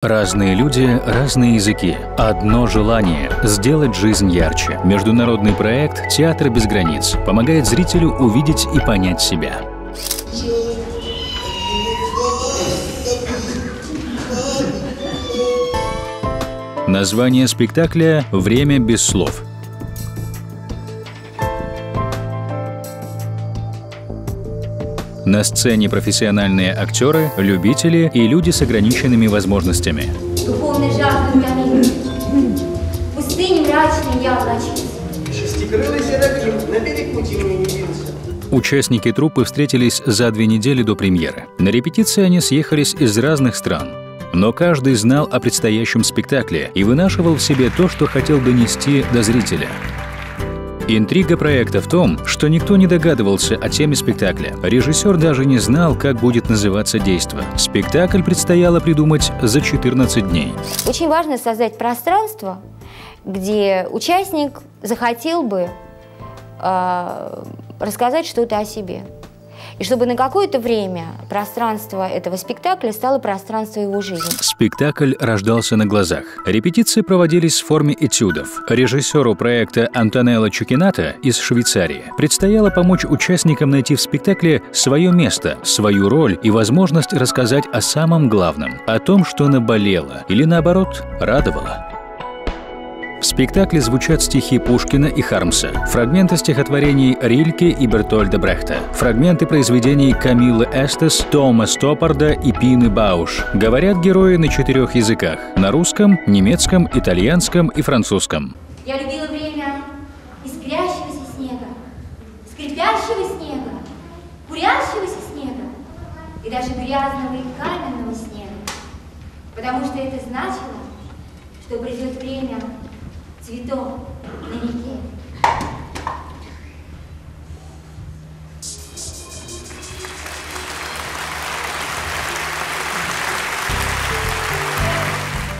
Разные люди, разные языки. Одно желание – сделать жизнь ярче. Международный проект «Театр без границ» помогает зрителю увидеть и понять себя. Название спектакля «Время без слов». На сцене профессиональные актеры, любители и люди с ограниченными возможностями. Духовный жажды утомили. Пустыни мрачные я облачился. Шестикрылый седокрыл на берегу тьмы явился. Участники труппы встретились за 2 недели до премьеры. На репетиции они съехались из разных стран. Но каждый знал о предстоящем спектакле и вынашивал в себе то, что хотел донести до зрителя. Интрига проекта в том, что никто не догадывался о теме спектакля. Режиссер даже не знал, как будет называться действо. Спектакль предстояло придумать за 14 дней. Очень важно создать пространство, где участник захотел бы рассказать что-то о себе. И чтобы на какое-то время пространство этого спектакля стало пространством его жизни. Спектакль рождался на глазах. Репетиции проводились в форме этюдов. Режиссеру проекта Антонелло Чукината из Швейцарии предстояло помочь участникам найти в спектакле свое место, свою роль и возможность рассказать о самом главном, о том, что наболело или, наоборот, радовало. В спектакле звучат стихи Пушкина и Хармса, фрагменты стихотворений Рильке и Бертольда Брехта, фрагменты произведений Камиллы Эстес, Тома Стоппарда и Пины Бауш. Говорят герои на 4 языках – на русском, немецком, итальянском и французском. Я любила время искрящегося снега, скрипящего снега, курящегося снега и даже грязного и каменного снега, потому что это значило, что придет время цветов на реке.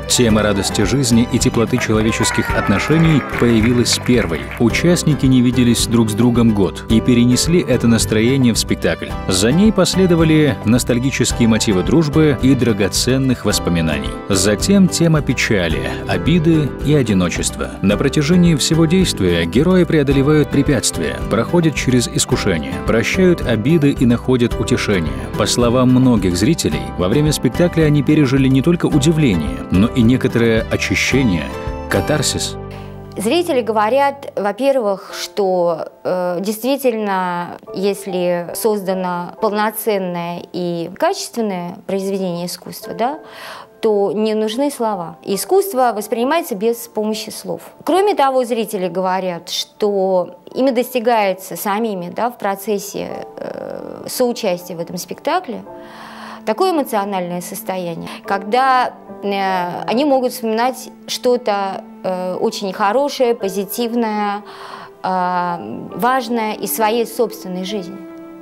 Тема радости жизни и теплоты человеческих отношений появилась первой. Участники не виделись друг с другом год и перенесли это настроение в спектакль. За ней последовали ностальгические мотивы дружбы и драгоценных воспоминаний. Затем тема печали, обиды и одиночества. На протяжении всего действия герои преодолевают препятствия, проходят через искушения, прощают обиды и находят утешение. По словам многих зрителей, во время спектакля они пережили не только удивление, но и некоторое очищение, катарсис. Зрители говорят, во-первых, что действительно, если создано полноценное и качественное произведение искусства, да, то не нужны слова. Искусство воспринимается без помощи слов. Кроме того, зрители говорят, что ими достигается самими, да, в процессе соучастия в этом спектакле такое эмоциональное состояние, когда они могут вспоминать что-то очень хорошее, позитивное, важное из своей собственной жизни.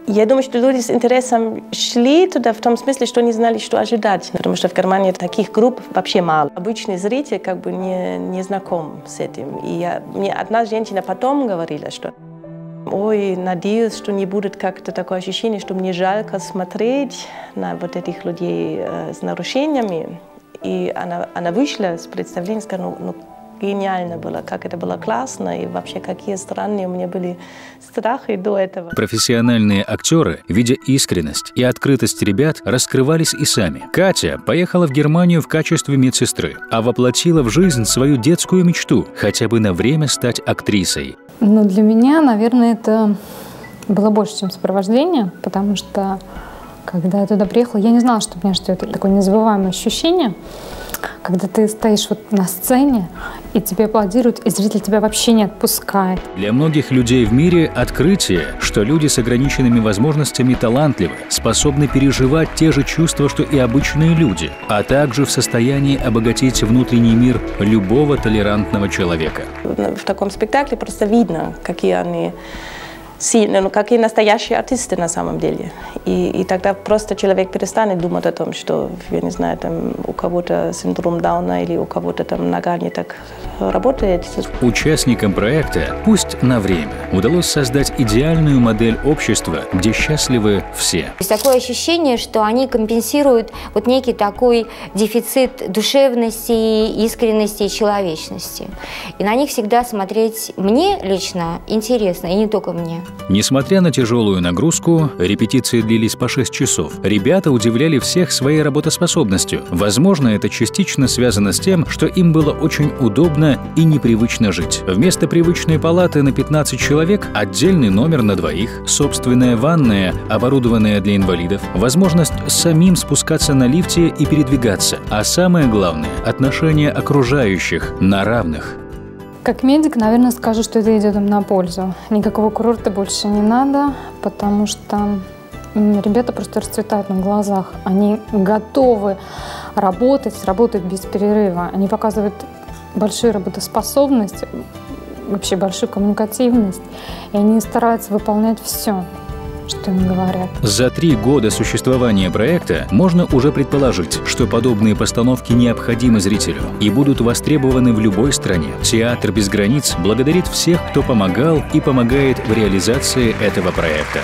Я думаю, что люди с интересом шли туда в том смысле, что не знали, что ожидать. Потому что в Германии таких групп вообще мало. Обычный зритель как бы не знаком с этим. И мне одна женщина потом говорила, что «Ой, надеюсь, что не будет как-то такое ощущение, что мне жалко смотреть на вот этих людей с нарушениями». И она вышла с представлением, сказала, ну гениально было, как это было классно, и вообще какие странные у меня были страхи до этого. Профессиональные актеры, видя искренность и открытость ребят, раскрывались и сами. Катя поехала в Германию в качестве медсестры, а воплотила в жизнь свою детскую мечту – хотя бы на время стать актрисой. Ну, для меня, наверное, это было больше, чем сопровождение, потому что, когда я туда приехала, я не знала, что меня ждет. Такое незабываемое ощущение, когда ты стоишь вот на сцене, и тебе аплодируют, и зритель тебя вообще не отпускает. Для многих людей в мире открытие, что люди с ограниченными возможностями талантливы, способны переживать те же чувства, что и обычные люди, а также в состоянии обогатить внутренний мир любого толерантного человека. В таком спектакле просто видно, какие они сильные, ну, как и настоящие артисты на самом деле. И тогда просто человек перестанет думать о том, что, я не знаю, там, у кого-то синдром Дауна или у кого-то там нога не так работает. Участникам проекта, пусть на время, удалось создать идеальную модель общества, где счастливы все. То есть такое ощущение, что они компенсируют вот некий такой дефицит душевности, искренности и человечности. И на них всегда смотреть мне лично интересно, и не только мне. Несмотря на тяжелую нагрузку, репетиции длились по 6 часов. Ребята удивляли всех своей работоспособностью. Возможно, это частично связано с тем, что им было очень удобно и непривычно жить. Вместо привычной палаты на 15 человек отдельный номер на двоих, собственная ванная, оборудованная для инвалидов, возможность самим спускаться на лифте и передвигаться. А самое главное – отношение окружающих на равных. Как медик, наверное, скажу, что это идет им на пользу. Никакого курорта больше не надо, потому что ребята просто расцветают на глазах. Они готовы работать без перерыва. Они показывают большую работоспособность, вообще большую коммуникативность, и они стараются выполнять все, что им говорят. За 3 года существования проекта можно уже предположить, что подобные постановки необходимы зрителю и будут востребованы в любой стране. Театр без границ благодарит всех, кто помогал и помогает в реализации этого проекта.